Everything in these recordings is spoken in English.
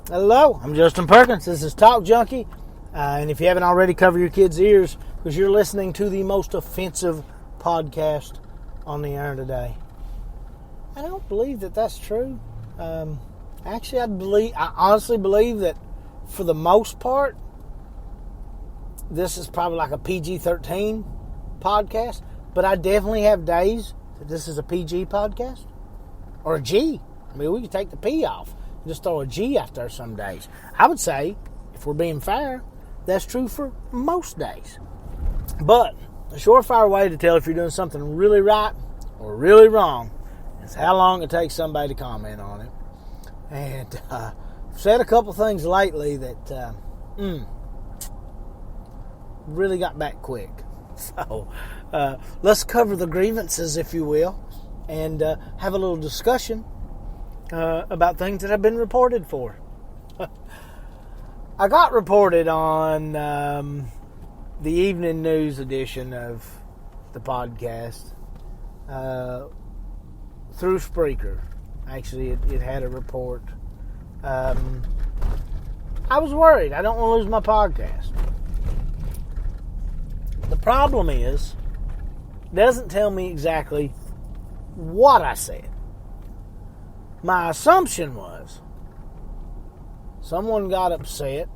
Hello, I'm Justin Perkins. This is Talk Junkie. And if you haven't already, cover your kids' ears because you're listening to the most offensive podcast on the air today. I don't believe that that's true. Actually, I honestly believe that for the most part, this is probably like a PG-13 podcast. But I definitely have days that this is a PG podcast. Or a G. I mean, we could take the P off and just throw a G out there some days. I would say, if we're being fair, that's true for most days. But a surefire way to tell if you're doing something really right or really wrong is how long it takes somebody to comment on it. And I've said a couple things lately that really got back quick. So let's cover the grievances, if you will, and have a little discussion about things that have been reported for. I got reported on the evening news edition of the podcast through Spreaker. Actually, it had a report. I was worried. I don't want to lose my podcast. The problem is, it doesn't tell me exactly what I said. My assumption was someone got upset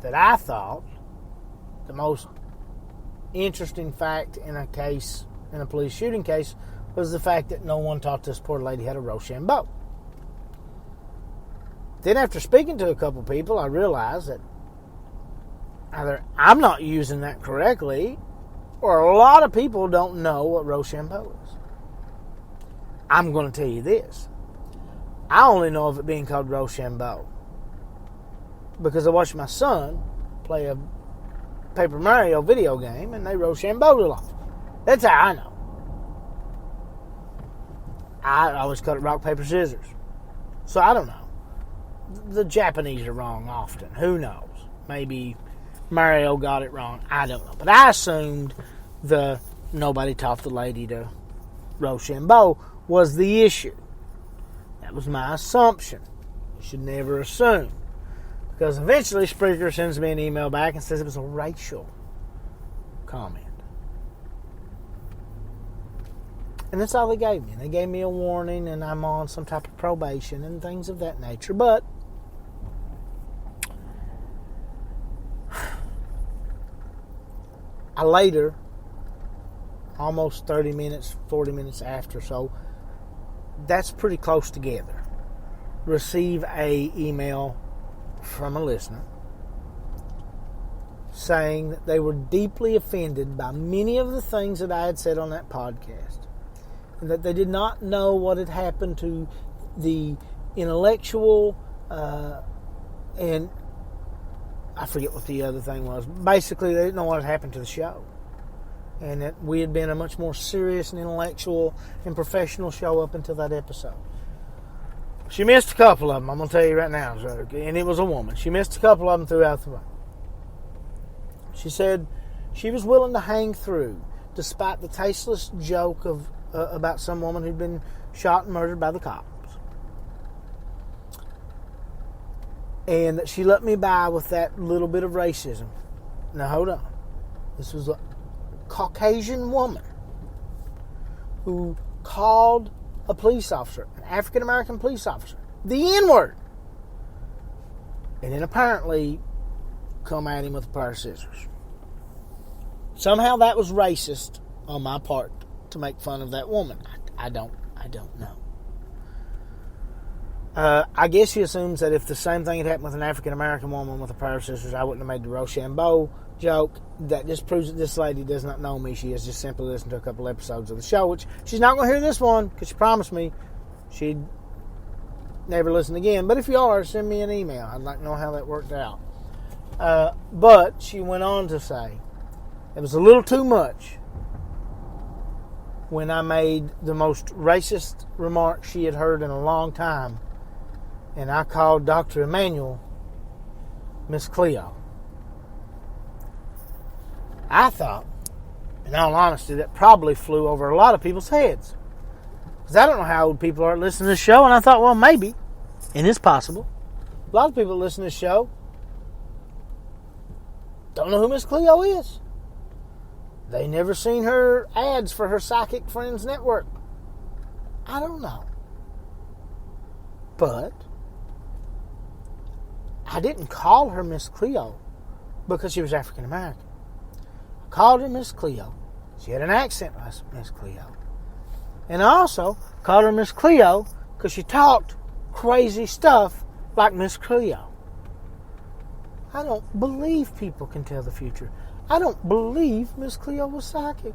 that I thought the most interesting fact in a police shooting case, was the fact that no one thought this poor lady had a Rochambeau. Then after speaking to a couple people, I realized that either I'm not using that correctly, or a lot of people don't know what Rochambeau is. I'm going to tell you this. I only know of it being called Rochambeau because I watched my son play a Paper Mario video game and they Rochambeaued it off. That's how I know. I always cut it rock, paper, scissors. So I don't know. The Japanese are wrong often. Who knows? Maybe Mario got it wrong. I don't know. But I assumed nobody taught the lady to Rochambeau was the issue. That was my assumption. You should never assume. Because eventually Spreaker sends me an email back and says it was a racial comment. And that's all they gave me. They gave me a warning and I'm on some type of probation and things of that nature. But I later, almost 30 minutes, 40 minutes after, so that's pretty close together, receive a email from a listener saying that they were deeply offended by many of the things that I had said on that podcast, and that they did not know what had happened to the intellectual and I forget what the other thing was. Basically, they didn't know what had happened to the show. And that we had been a much more serious and intellectual and professional show up until that episode. She missed a couple of them, I'm going to tell you right now. And it was a woman. She missed a couple of them throughout the way. She said she was willing to hang through despite the tasteless joke of about some woman who'd been shot and murdered by the cops. And that she let me by with that little bit of racism. Now, hold on. This was a Caucasian woman who called a police officer, an African-American police officer, the N-word. And then apparently come at him with a pair of scissors. Somehow that was racist on my part to make fun of that woman. I don't know. I guess she assumes that if the same thing had happened with an African-American woman with a pair of scissors, I wouldn't have made the Rochambeau joke. That just proves that this lady does not know me. She has just simply listened to a couple episodes of the show, which she's not going to hear this one because she promised me she'd never listen again. But if you are, send me an email. I'd like to know how that worked out. But she went on to say it was a little too much when I made the most racist remark she had heard in a long time, and I called Dr. Emmanuel Miss Cleo. I thought, in all honesty, that probably flew over a lot of people's heads. Because I don't know how old people are listening to the show, and I thought, well, maybe, and it's possible, A lot of people that listen to this show don't know who Miss Cleo is. They never seen her ads for her Psychic Friends Network. I don't know. But I didn't call her Miss Cleo because she was African American. I called her Miss Cleo. She had an accent like Miss Cleo. And I also called her Miss Cleo because she talked crazy stuff like Miss Cleo. I don't believe people can tell the future. I don't believe Miss Cleo was psychic.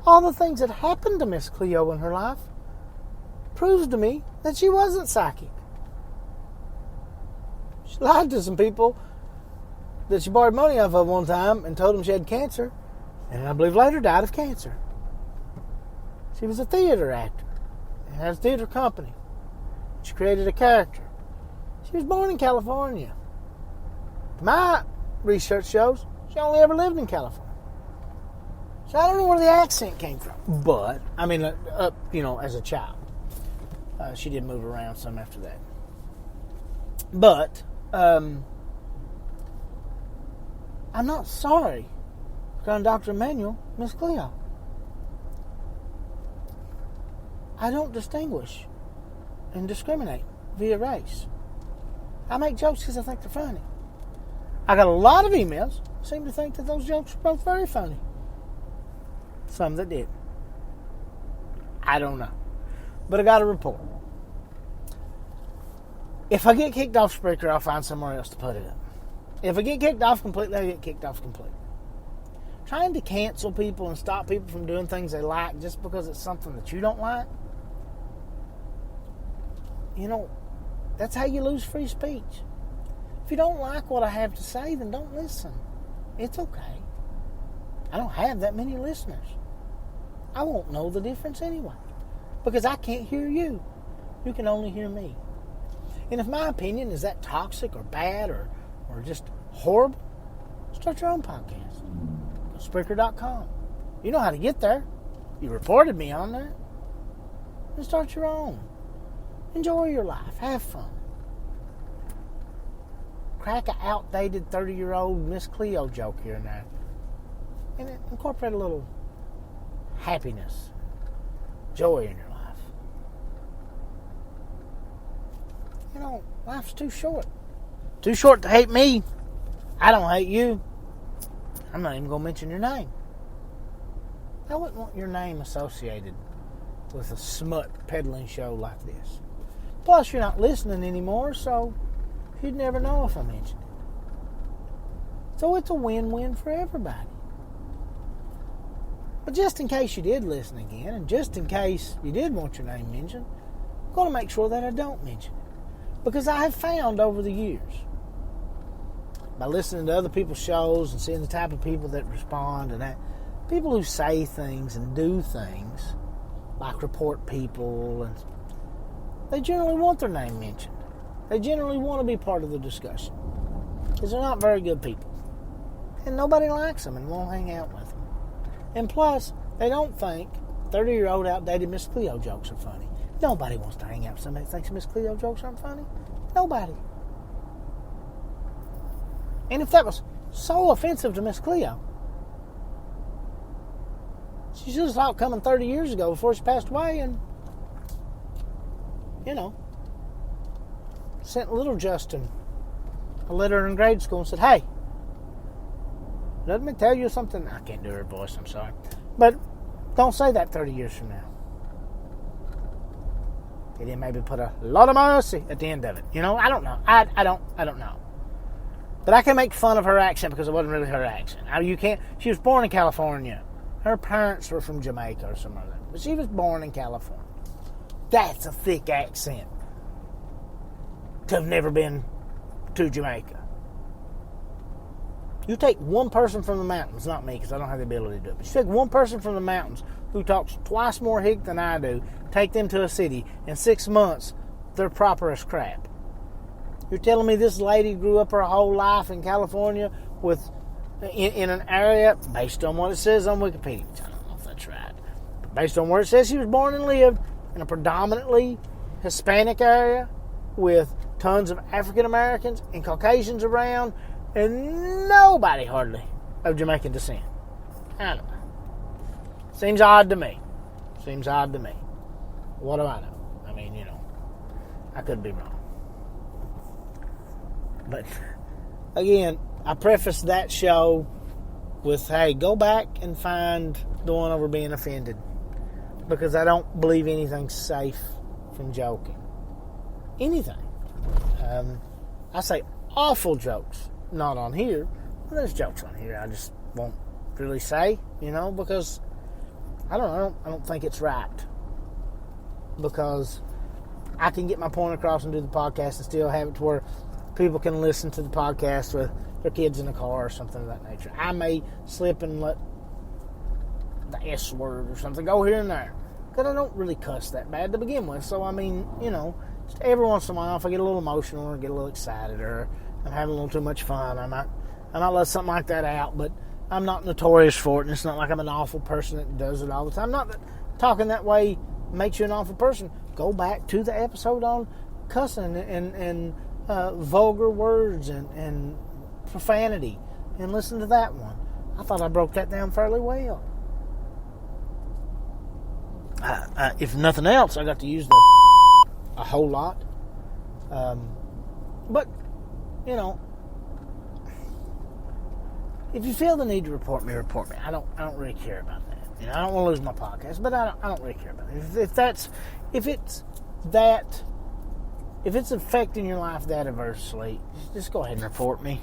All the things that happened to Miss Cleo in her life proves to me that she wasn't psychic. She lied to some people that she borrowed money off of one time and told them she had cancer, and I believe later died of cancer. She was a theater actor and had a theater company. She created a character. She was born in California. My research shows she only ever lived in California. So I don't know where the accent came from. But, I mean, as a child. She did move around some after that. But, I'm not sorry for calling Dr. Emmanuel Miss Cleo. I don't distinguish and discriminate via race. I make jokes because I think they're funny. I got a lot of emails seem to think that those jokes were both very funny. Some that did. I don't know. But I got a report. If I get kicked off Spreaker, I'll find somewhere else to put it up. If I get kicked off completely, I get kicked off completely. Trying to cancel people and stop people from doing things they like just because it's something that you don't like, that's how you lose free speech. If you don't like what I have to say, then don't listen. It's okay. I don't have that many listeners. I won't know the difference anyway, because I can't hear you. You can only hear me. And if my opinion is that toxic or bad or just horrible, start your own podcast. Go to Spreaker.com. You know how to get there. You reported me on there. Then start your own. Enjoy your life. Have fun. Crack an outdated 30-year-old Miss Cleo joke here and there. And incorporate a little happiness, joy in your life. Life's too short. Too short to hate me. I don't hate you. I'm not even going to mention your name. I wouldn't want your name associated with a smut peddling show like this. Plus, you're not listening anymore, so you'd never know if I mentioned it. So it's a win-win for everybody. But just in case you did listen again, and just in case you did want your name mentioned, I'm going to make sure that I don't mention it. Because I have found over the years, by listening to other people's shows and seeing the type of people that respond and that, people who say things and do things, like report people, and they generally want their name mentioned. They generally want to be part of the discussion. Because they're not very good people. And nobody likes them and won't hang out with them. And plus, they don't think 30-year-old outdated Miss Cleo jokes are funny. Nobody wants to hang out with somebody that thinks Miss Cleo jokes aren't funny. Nobody. And if that was so offensive to Miss Cleo, she should have saw it coming 30 years ago before she passed away and, sent little Justin a letter in grade school and said, hey, let me tell you something. I can't do her voice, I'm sorry. But don't say that 30 years from now. And then maybe put a lot of mercy at the end of it. I don't know. I don't know. But I can make fun of her accent because it wasn't really her accent. She was born in California. Her parents were from Jamaica or somewhere like that. But she was born in California. That's a thick accent. To have never been to Jamaica. You take one person from the mountains, not me because I don't have the ability to do it, but you take one person from the mountains who talks twice more hick than I do, take them to a city, in 6 months, they're proper as crap. You're telling me this lady grew up her whole life in California in an area, based on what it says on Wikipedia, which I don't know if that's right, but based on where it says she was born and lived, in a predominantly Hispanic area, with tons of African Americans and Caucasians around, and nobody hardly of Jamaican descent. I don't know. Seems odd to me. What do I know? I mean, I could be wrong. But, again, I prefaced that show with, hey, go back and find the one over being offended. Because I don't believe anything's safe from joking. Anything. I say awful jokes. Not on here. Well, there's jokes on here I just won't really say, because I don't think it's right. Because I can get my point across and do the podcast and still have it to where people can listen to the podcast with their kids in the car or something of that nature. I may slip and let the S word or something go here and there. Because I don't really cuss that bad to begin with. So, I mean, just every once in a while, if I get a little emotional or get a little excited or I'm having a little too much fun, I might let something like that out. But I'm not notorious for it, and it's not like I'm an awful person that does it all the time. Not that talking that way makes you an awful person. Go back to the episode on cussing and vulgar words and profanity and listen to that one. I thought I broke that down fairly well. If nothing else, I got to use a whole lot. But, if you feel the need to report me. I don't really care about that. I don't want to lose my podcast, but I don't really care about it. If it's affecting your life that adversely, just go ahead and report me.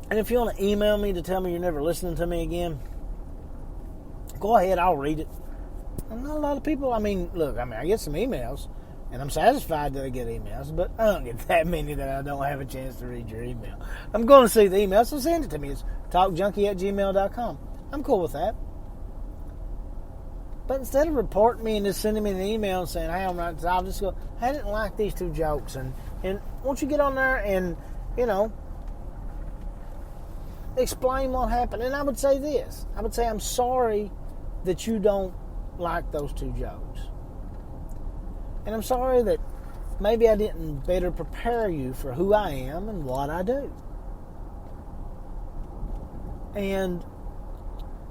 And if you want to email me to tell me you're never listening to me again, go ahead, I'll read it. And not a lot of people, I get some emails, and I'm satisfied that I get emails, but I don't get that many that I don't have a chance to read your email. I'm going to see the email, so send it to me. It's talkjunkie@gmail.com. I'm cool with that. But instead of reporting me and just sending me an email and saying, hey, I'm right, I'll just go, I didn't like these two jokes. And won't you get on there and, explain what happened? And I would say this. I would say I'm sorry that you don't like those two jokes. And I'm sorry that maybe I didn't better prepare you for who I am and what I do. And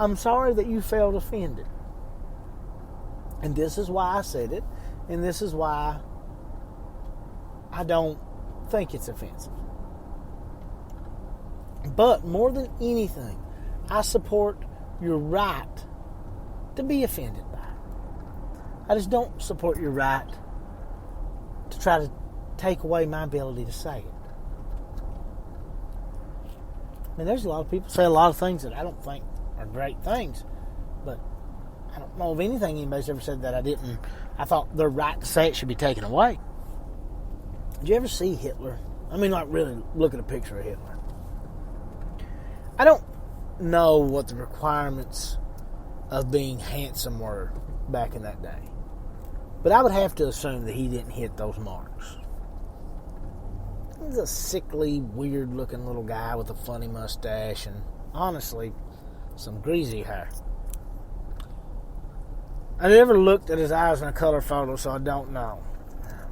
I'm sorry that you felt offended. And this is why I said it. And this is why I don't think it's offensive. But more than anything, I support your right to be offended by it. I just don't support your right to try to take away my ability to say it. I mean, there's a lot of people say a lot of things that I don't think are great things, but I don't know of anything anybody's ever said that I thought their right to say it should be taken away. Did you ever see Hitler? I mean, like really look at a picture of Hitler. I don't know what the requirements of being handsome were back in that day, but I would have to assume that he didn't hit those marks. He's a sickly, weird-looking little guy with a funny mustache and, honestly, some greasy hair. I never looked at his eyes in a color photo, so I don't know.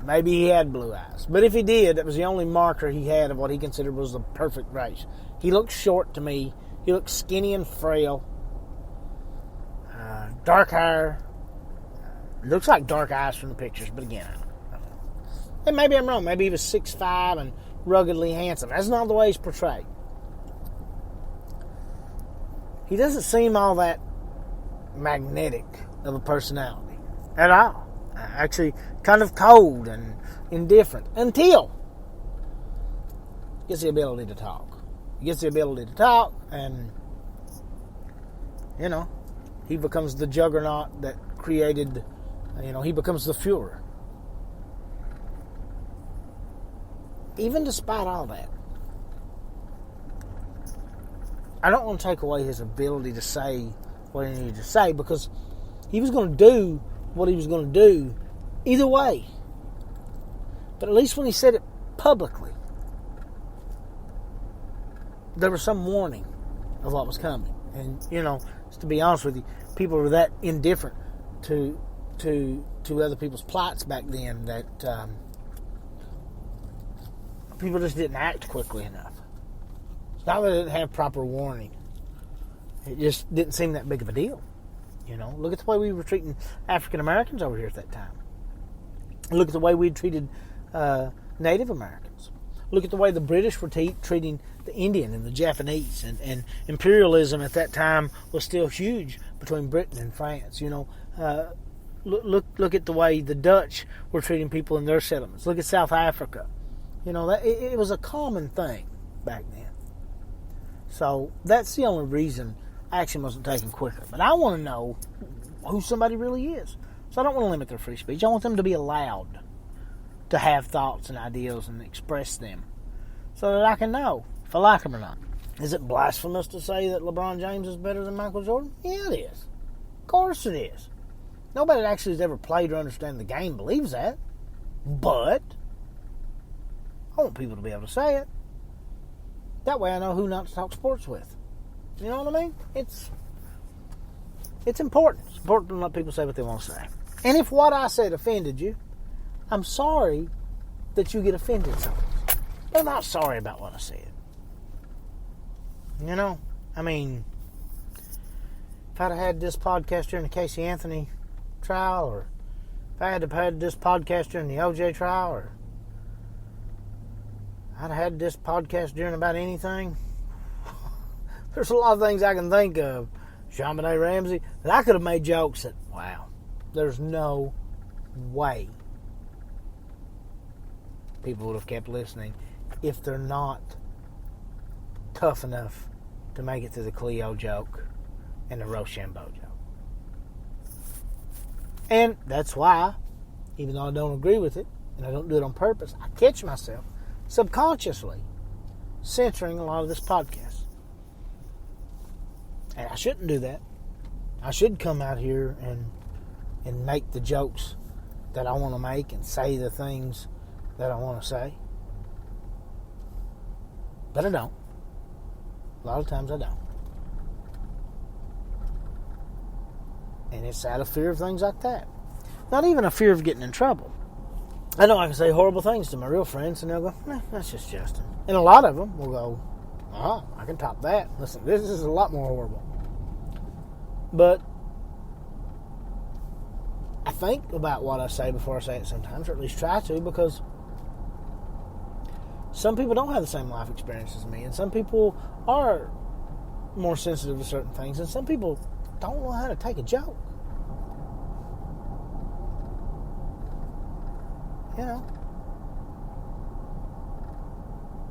Maybe he had blue eyes. But if he did, that was the only marker he had of what he considered was the perfect race. He looked short to me. He looked skinny and frail. Dark hair. Looks like dark eyes from the pictures, but again, I don't know. And maybe I'm wrong. Maybe he was 6'5" and ruggedly handsome. That's not the way he's portrayed. He doesn't seem all that magnetic of a personality at all. Actually, kind of cold and indifferent until he gets the ability to talk. He gets the ability to talk, and he becomes the juggernaut that created. He becomes the Fuhrer. Even despite all that, I don't want to take away his ability to say what he needed to say, because he was going to do what he was going to do either way. But at least when he said it publicly, there was some warning of what was coming. And, just to be honest with you, people were that indifferent to other people's plights back then that people just didn't act quickly enough. It's not that they didn't have proper warning. It just didn't seem that big of a deal. You know, look at the way we were treating African Americans over here at that time. Look at the way we treated Native Americans. Look at the way the British were treating the Indian and the Japanese. And imperialism at that time was still huge between Britain and France. You know, look at the way the Dutch were treating people in their settlements. Look at South Africa. You know, it was a common thing back then. So that's the only reason action wasn't taken quicker. But I want to know who somebody really is. So I don't want to limit their free speech. I want them to be allowed to have thoughts and ideals and express them so that I can know if I like them or not. Is it blasphemous to say that LeBron James is better than Michael Jordan? Yeah, it is. Of course it is. Nobody that actually has ever played or understand the game believes that. But I want people to be able to say it. That way I know who not to talk sports with. You know what I mean? It's important. It's important to let people say what they want to say. And if what I said offended you, I'm sorry that you get offended sometimes. But I'm not sorry about what I said. You know? I mean, if I'd have had this podcast during the Casey Anthony trial, or if I had had this podcast during the OJ trial, or I'd have had this podcast during about anything. There's a lot of things I can think of, JonBenet Ramsey, that I could have made jokes that, wow, there's no way people would have kept listening if they're not tough enough to make it through the Cleo joke and the Rochambeau joke. And that's why, even though I don't agree with it, and I don't do it on purpose, I catch myself subconsciously censoring a lot of this podcast. And I shouldn't do that. I should come out here and make the jokes that I want to make and say the things that I want to say. But I don't. A lot of times I don't. And it's out of fear of things like that. Not even a fear of getting in trouble. I know I can say horrible things to my real friends, and they'll go, that's just Justin. And a lot of them will go, oh, I can top that. Listen, this is a lot more horrible. But I think about what I say before I say it sometimes, or at least try to, because some people don't have the same life experience as me, and some people are more sensitive to certain things, and some people don't know how to take a joke. You know?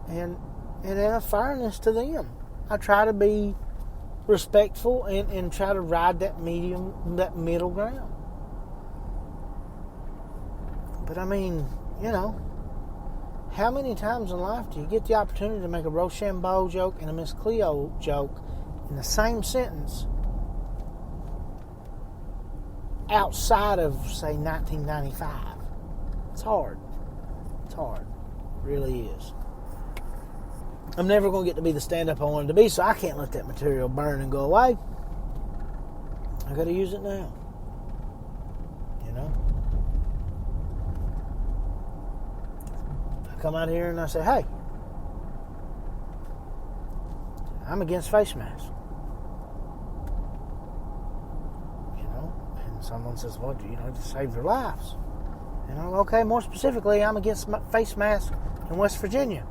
And in a fairness to them, I try to be respectful and try to ride that middle ground. But I mean, you know, how many times in life do you get the opportunity to make a Rochambeau joke and a Miss Cleo joke in the same sentence outside of, say, 1995? It's hard. It's hard. It really is. I'm never going to get to be the stand-up I wanted to be, so I can't let that material burn and go away. I got to use it now. You know? I come out here and I say, hey, I'm against face masks. You know? And someone says, well, you know, to save their lives. And I'm okay, more specifically, I'm against face masks in West Virginia.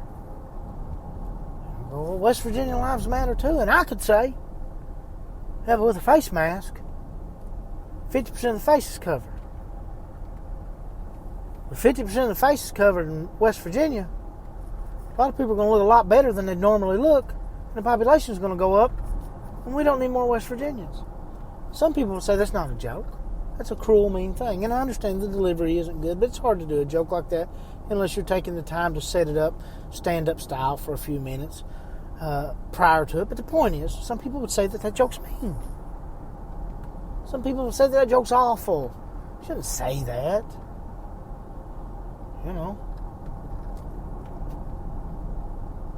Well, West Virginia lives matter too. And I could say, yeah, but with a face mask, 50% of the face is covered. With 50% of the face is covered in West Virginia, a lot of people are going to look a lot better than they normally look, and the population is going to go up, and we don't need more West Virginians. Some people will say that's not a joke. That's a cruel, mean thing. And I understand the delivery isn't good, but it's hard to do a joke like that unless you're taking the time to set it up stand-up style for a few minutes prior to it. But the point is, some people would say that joke's mean. Some people would say that joke's awful. You shouldn't say that. You know.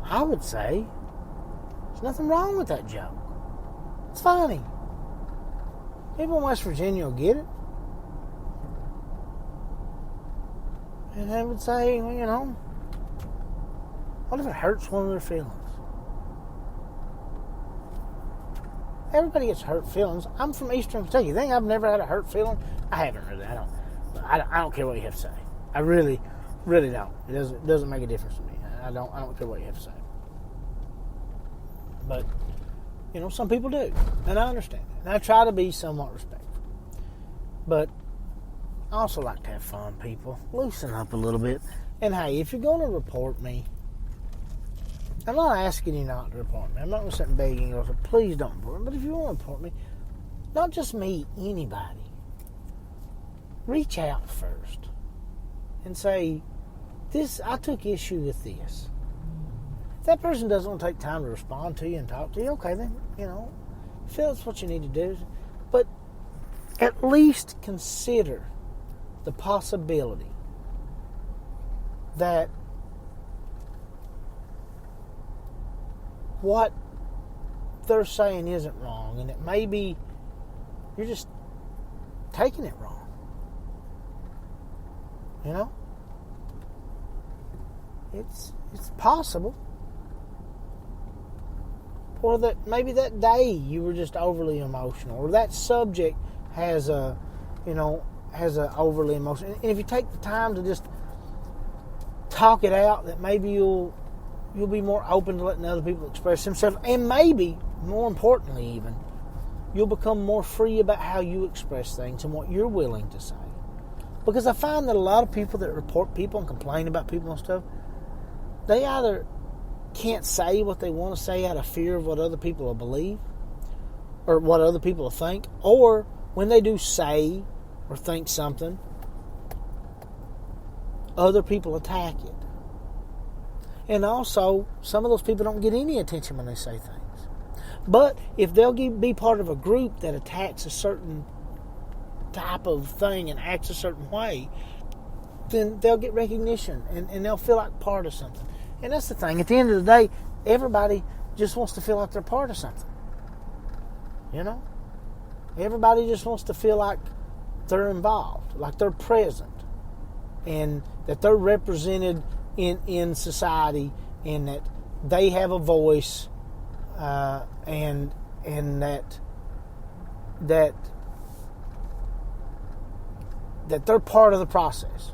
I would say there's nothing wrong with that joke. It's funny. People in West Virginia will get it. And they would say, well, you know, What if it hurts one of their feelings? Everybody gets hurt feelings. I'm from Eastern Kentucky. You think I've never had a hurt feeling? I haven't really. I don't care what you have to say. I really, really don't. It doesn't make a difference to me. I don't care what you have to say. But, some people do. And I understand that. And I try to be somewhat respectful. But I also like to have fun, people. Loosen up a little bit. And hey, if you're going to report me, I'm not asking you not to report me. I'm not going to sit and beg you, so please don't report me. But if you want to report me, not just me, anybody, reach out first and say, I took issue with this. If that person doesn't want to take time to respond to you and talk to you, okay, then, feel that's what you need to do. But at least consider the possibility that what they're saying isn't wrong, and that maybe you're just taking it wrong. It's possible. Or that maybe that day you were just overly emotional, or that subject has a overly emotional. And if you take the time to just talk it out, that maybe you'll be more open to letting other people express themselves, and maybe, more importantly even, you'll become more free about how you express things and what you're willing to say. Because I find that a lot of people that report people and complain about people and stuff, they either can't say what they want to say out of fear of what other people will believe or what other people will think, or when they do say or think something, other people attack it. And also, some of those people don't get any attention when they say things. But if they'll be part of a group that attacks a certain type of thing and acts a certain way, then they'll get recognition and they'll feel like part of something. And that's the thing. At the end of the day, everybody just wants to feel like they're part of something. Everybody just wants to feel like they're involved, like they're present, and that they're represented in society, and that they have a voice, and that they're part of the process.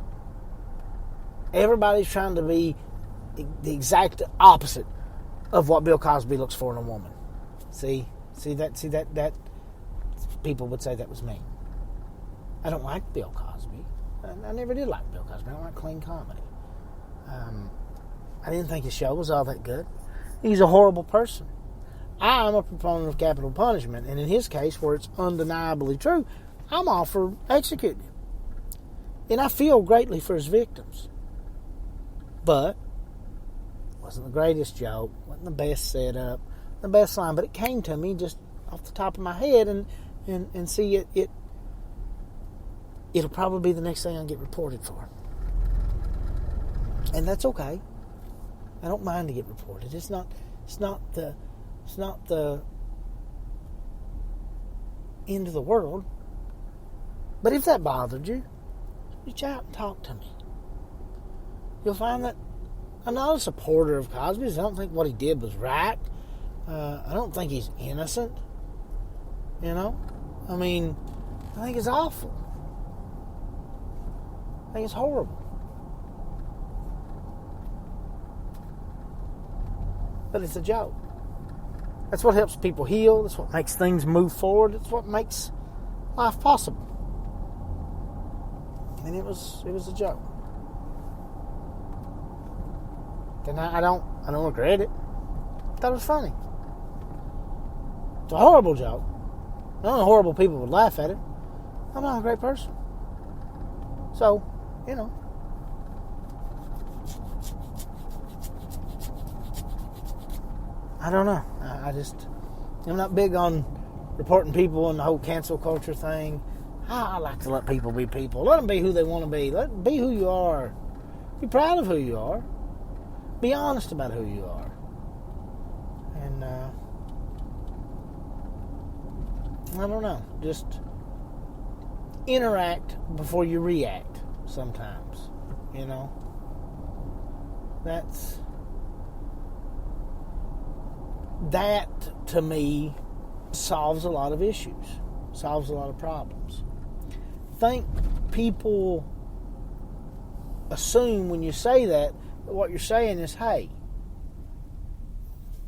Everybody's trying to be the exact opposite of what Bill Cosby looks for in a woman. See that people would say that was me. I don't like Bill Cosby. I never did like Bill Cosby. I don't like clean comedy. I didn't think his show was all that good. He's a horrible person. I'm a proponent of capital punishment, and in his case, where it's undeniably true, I'm all for executing him. And I feel greatly for his victims. But it wasn't the greatest joke, wasn't the best setup, the best line, but it came to me just off the top of my head, and see it'll probably be the next thing I get reported for. And that's okay. I don't mind to get reported. It's not the end of the world. But if that bothered you, reach out and talk to me. You'll find that I'm not a supporter of Cosby's. I don't think what he did was right. I don't think he's innocent. I think it's awful. I think it's horrible. But it's a joke. That's what helps people heal. That's what makes things move forward. It's what makes life possible. And it was a joke. And I don't regret it. I thought it was funny. It's a horrible joke. I don't know horrible people would laugh at it. I'm not a great person. So, I don't know. I'm not big on reporting people and the whole cancel culture thing. I like to let people be people. Let them be who they want to be. Let them be who you are. Be proud of who you are. Be honest about who you are. And, I don't know. Just interact before you react sometimes. that, to me, solves a lot of issues, solves a lot of problems. I think people assume when you say that what you're saying is, hey,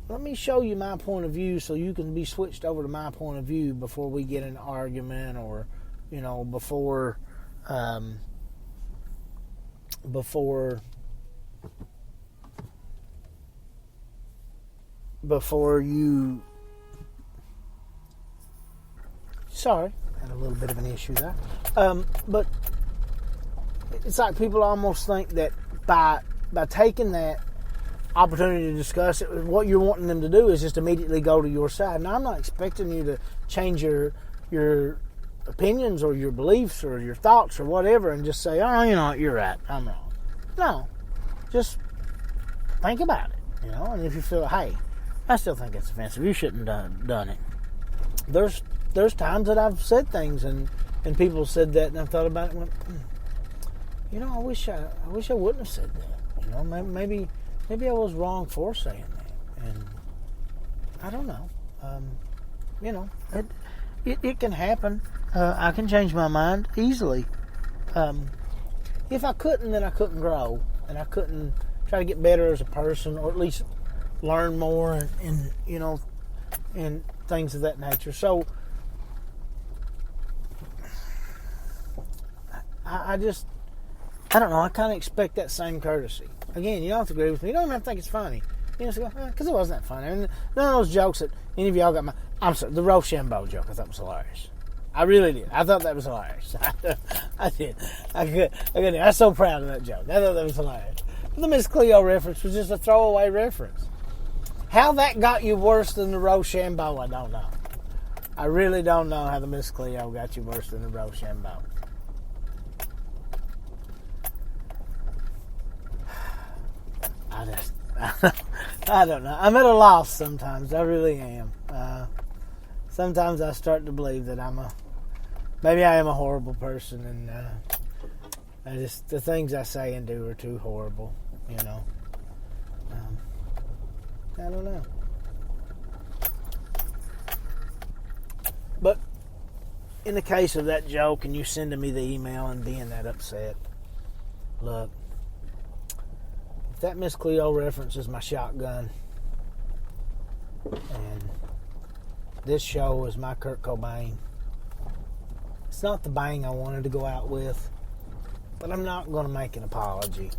let me show you my point of view so you can be switched over to my point of view before we get in an argument, or, before you... Sorry, had a little bit of an issue there. But it's like people almost think that by taking that opportunity to discuss it, what you're wanting them to do is just immediately go to your side. Now, I'm not expecting you to change your opinions or your beliefs or your thoughts or whatever and just say, oh, you're right, I'm wrong. No, just think about it, and if you feel, hey, I still think it's offensive, you shouldn't have done it. There's times that I've said things and people said that, and I've thought about it and went, I wish I wouldn't have said that. Maybe I was wrong for saying that, and I don't know. It can happen. I can change my mind easily. If I couldn't, then I couldn't grow, and I couldn't try to get better as a person, or at least learn more, and things of that nature. So I don't know. I kind of expect that same courtesy. Again, you don't have to agree with me. You don't even have to think it's funny. You just go, because it wasn't that funny. And none of those jokes that any of y'all got I'm sorry, the Rochambeau joke, I thought was hilarious. I really did. I thought that was hilarious. I did. I could. I was so proud of that joke. I thought that was hilarious. The Miss Cleo reference was just a throwaway reference. How that got you worse than the Rochambeau, I don't know. I really don't know how the Miss Cleo got you worse than the Rochambeau. I don't know. I'm at a loss sometimes. I really am. Sometimes I start to believe that maybe I am a horrible person, and the things I say and do are too horrible, I don't know. But in the case of that joke and you sending me the email and being that upset, look, if that Miss Cleo reference is my shotgun and this show is my Kurt Cobain, it's not the bang I wanted to go out with, but I'm not going to make an apology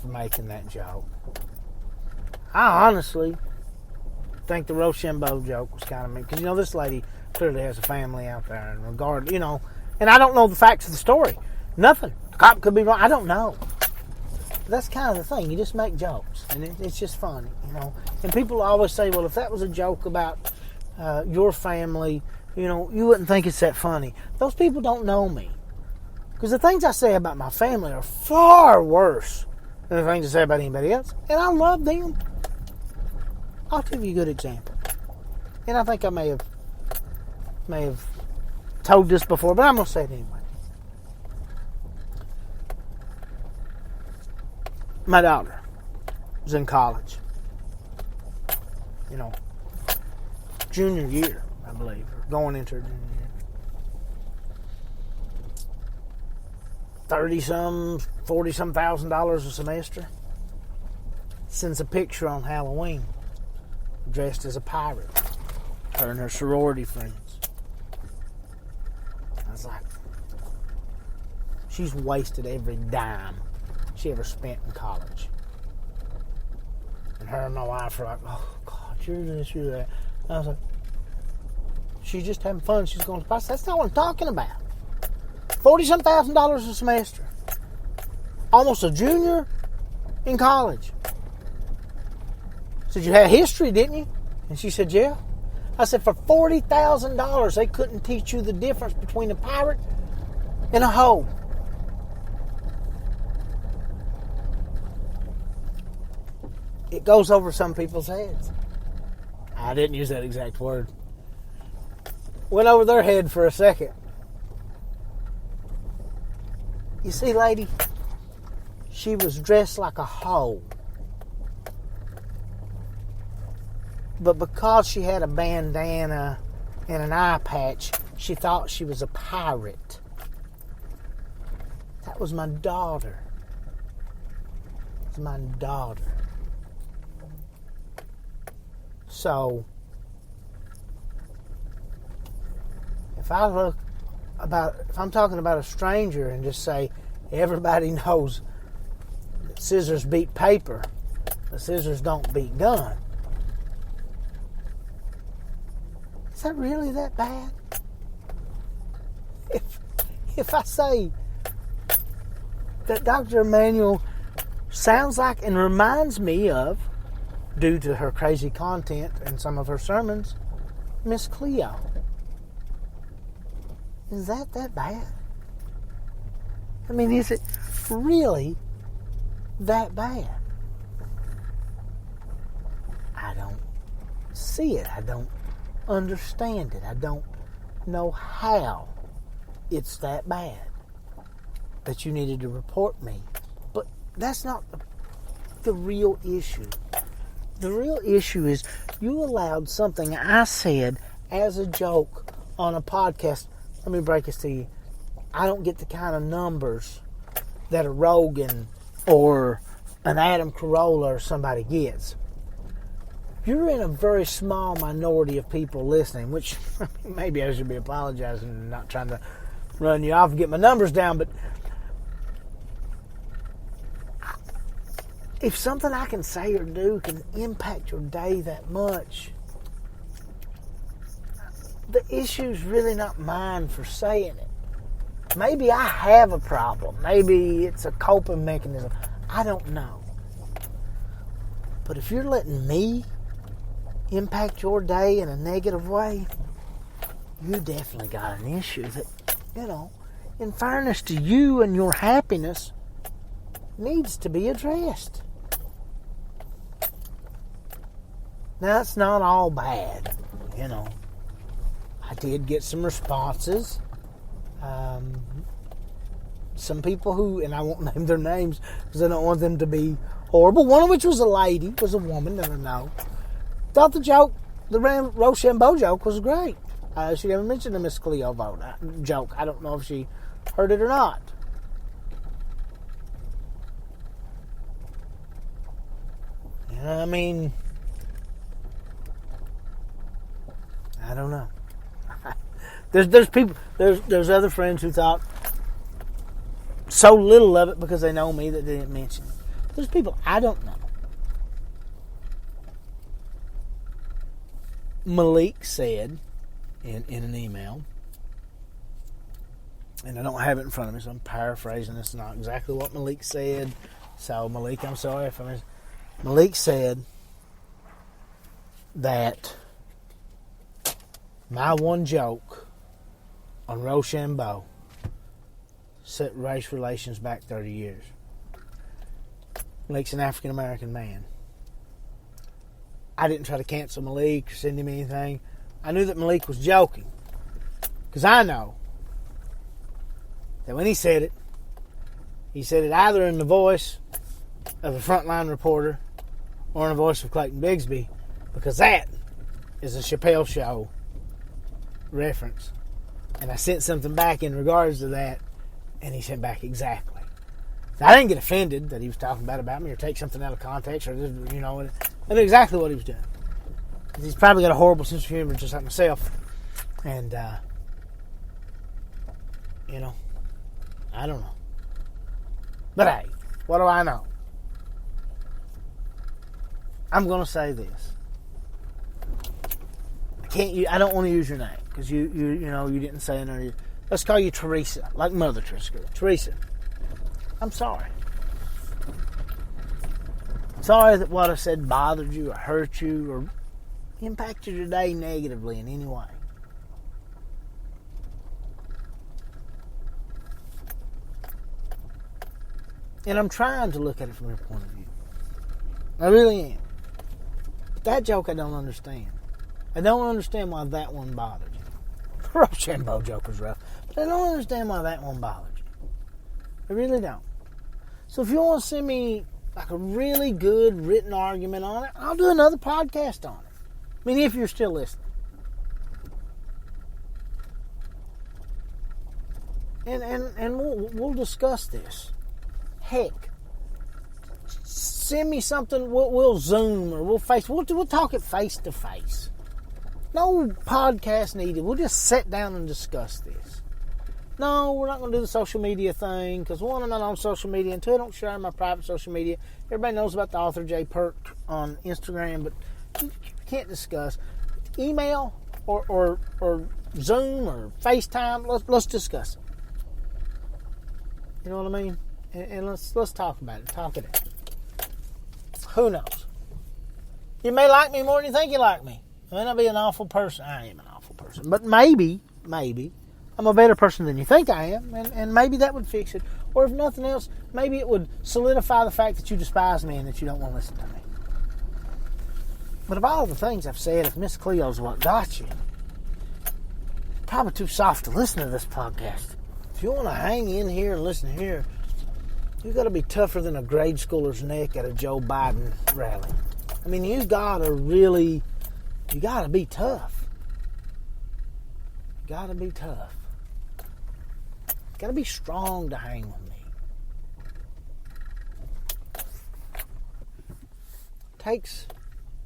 for making that joke. I honestly think the Rochambeau joke was kind of mean, because this lady clearly has a family out there, and and I don't know the facts of the story. Nothing. The cop could be wrong. I don't know. But that's kind of the thing. You just make jokes, and it's just funny, And people always say, well, if that was a joke about your family, you wouldn't think it's that funny. Those people don't know me, because the things I say about my family are far worse than the things I say about anybody else, and I love them. I'll give you a good example, and I think I may have told this before, but I'm going to say it anyway. My daughter was in college, junior year, I believe, or going into her junior year. 40-some thousand dollars a semester. Sends a picture on Halloween, dressed as a pirate, her and her sorority friends. I was like, she's wasted every dime she ever spent in college. And her and my wife were like, oh God, you're this, you're that. And I was like, she's just having fun, she's going to class. That's not what I'm talking about. $40-some thousand a semester. Almost a junior in college. I said, you had history, didn't you? And she said, yeah. I said, for $40,000, they couldn't teach you the difference between a pirate and a hoe. It goes over some people's heads. I didn't use that exact word. Went over their head for a second. You see, lady, she was dressed like a hoe. but because she had a bandana and an eye patch, she thought she was a pirate. That was my daughter. It's my daughter. So, if I'm talking about a stranger and just say, everybody knows that scissors beat paper, the scissors don't beat gun. Is that really that bad? If I say that Dr. Emanuel sounds like and reminds me of, due to her crazy content and some of her sermons, Miss Cleo. Is that bad? I mean, is it really that bad? I don't see it. I don't understand it. I don't know how it's that bad that you needed to report me. But that's not the real issue. The real issue is you allowed something I said as a joke on a podcast. Let me break this to you. I don't get the kind of numbers that a Rogan or an Adam Carolla or somebody gets. You're in a very small minority of people listening, which maybe I should be apologizing and not trying to run you off and get my numbers down, but if something I can say or do can impact your day that much, the issue's really not mine for saying it. Maybe I have a problem. Maybe it's a coping mechanism. I don't know. But if you're letting me impact your day in a negative way, you definitely got an issue that, in fairness to you and your happiness, needs to be addressed. Now, it's not all bad, I did get some responses. Some people who, and I won't name their names because I don't want them to be horrible, one of which was a lady, was a woman that I know, thought the joke, the Rochambeau joke was great. She never mentioned the Miss Cleo joke. I don't know if she heard it or not. I mean, I don't know. There's people, there's other friends who thought so little of it because they know me that they didn't mention it. There's people I don't know. Malik said in an email, and I don't have it in front of me, so I'm paraphrasing. It's not exactly what Malik said. So Malik, I'm sorry if I missed. Malik said that my one joke on Rochambeau set race relations back 30 years. Malik's an African American man. I didn't try to cancel Malik or send him anything. I knew that Malik was joking. Because I know that when he said it either in the voice of a frontline reporter or in the voice of Clayton Bigsby, because that is a Chappelle Show reference. And I sent something back in regards to that, and he sent back exactly. So I didn't get offended that he was talking about me or take something out of context or just, I knew exactly what he was doing. He's probably got a horrible sense of humor just like myself. And, I don't know. But hey, what do I know? I'm going to say this. I don't want to use your name because you didn't say it. Or let's call you Teresa, like Mother Teresa. Teresa, I'm sorry. Sorry that what I said bothered you or hurt you or impacted your day negatively in any way. And I'm trying to look at it from your point of view. I really am. But that joke I don't understand. I don't understand why that one bothered you. The Rochambeau joke was rough. But I don't understand why that one bothered you. I really don't. So if you want to send me like a really good written argument on it, I'll do another podcast on it. I mean, if you're still listening. And we'll discuss this. Heck, send me something. We'll Zoom or we'll talk it face to face. No podcast needed. We'll just sit down and discuss this. No, we're not going to do the social media thing because one, I'm not on social media, and two, I don't share my private social media. Everybody knows about the author J Perk on Instagram, but you can't discuss. Email or Zoom or FaceTime. Let's discuss it. You know what I mean? And let's talk about it. Talk it out. Who knows? You may like me more than you think you like me. I may not be an awful person. I am an awful person. But maybe, I'm a better person than you think I am. And maybe that would fix it. Or if nothing else, maybe it would solidify the fact that you despise me and that you don't want to listen to me. But of all the things I've said, if Miss Cleo's what got you, probably too soft to listen to this podcast. If you want to hang in here and listen here, you got to be tougher than a grade schooler's neck at a Joe Biden rally. I mean, you got to be tough. You got to be tough. You got to be strong to hang with me. It takes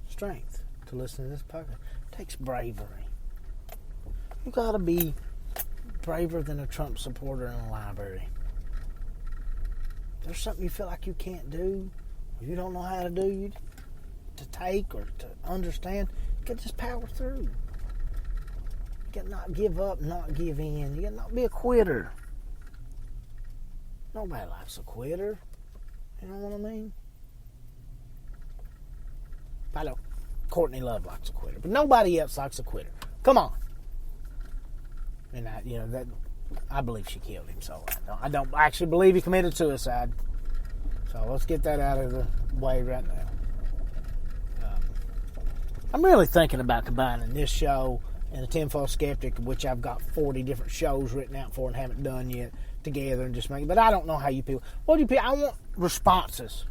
strength to listen to this podcast. It takes bravery. You got to be braver than a Trump supporter in a library. If there's something you feel like you can't do, or you don't know how to do, to take or to understand, you got to just power through. You got to not give up, not give in. You got to not be a quitter. Nobody likes a quitter. You know what I mean? I know Courtney Love likes a quitter, but nobody else likes a quitter. Come on. And I believe she killed him, so I don't actually believe he committed suicide. So let's get that out of the way right now. I'm really thinking about combining this show and the Tinfoil Skeptic, which I've got 40 different shows written out for and haven't done yet, together and just make it. But I don't know how you people. What do you people? I want responses.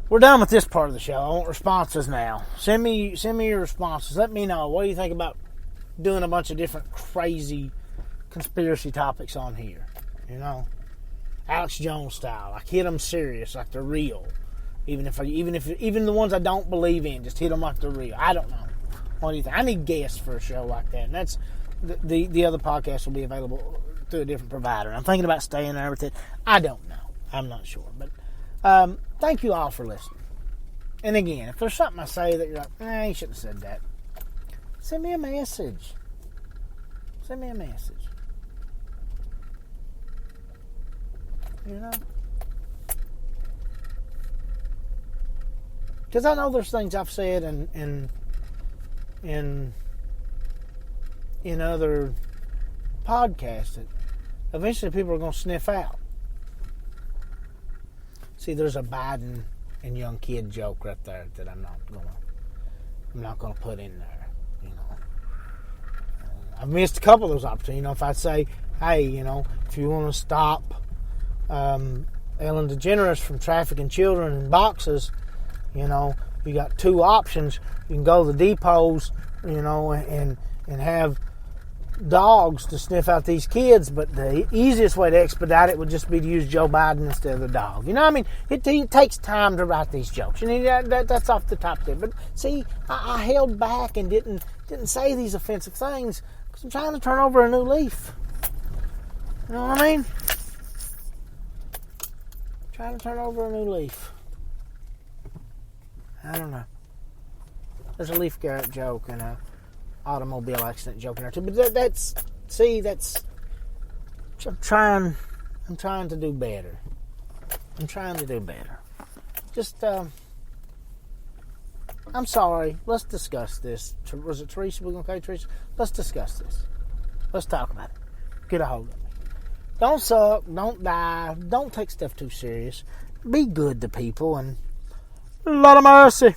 We're done with this part of the show. I want responses now. Send me your responses. Let me know. What do you think about doing a bunch of different crazy conspiracy topics on here? You know, Alex Jones style. Like hit them serious, like they're real. Even the ones I don't believe in, just hit them like they're real. I don't know. What do you think? I need guests for a show like that, and that's the other podcast will be available through a different provider. I'm thinking about staying there with it. I don't know. I'm not sure, but thank you all for listening. And again, if there's something I say that you're like, you shouldn't have said that, send me a message. Send me a message. You know? Because I know there's things I've said in other podcasts that eventually people are going to sniff out. See, there's a Biden and young kid joke right there that I'm not gonna put in there. You know, I've missed a couple of those opportunities. You know, if I'd say, hey, you know, if you want to stop Ellen DeGeneres from trafficking children in boxes, you know, you got two options. You can go to the depots, you know, and have dogs to sniff out these kids, but the easiest way to expedite it would just be to use Joe Biden instead of the dog. You know what I mean? It takes time to write these jokes. You know, that's off the top there. But see, I held back and didn't say these offensive things because I'm trying to turn over a new leaf. You know what I mean? Trying to turn over a new leaf. I don't know. There's a Leif Garrett joke and a automobile accident joke in there too, but that's I'm trying to do better. I'm trying to do better. Just I'm sorry. Let's discuss this. Was it Teresa? We're gonna call you Teresa. Let's discuss this. Let's talk about it. Get a hold of me. Don't suck. Don't die. Don't take stuff too serious. Be good to people and a lot of mercy.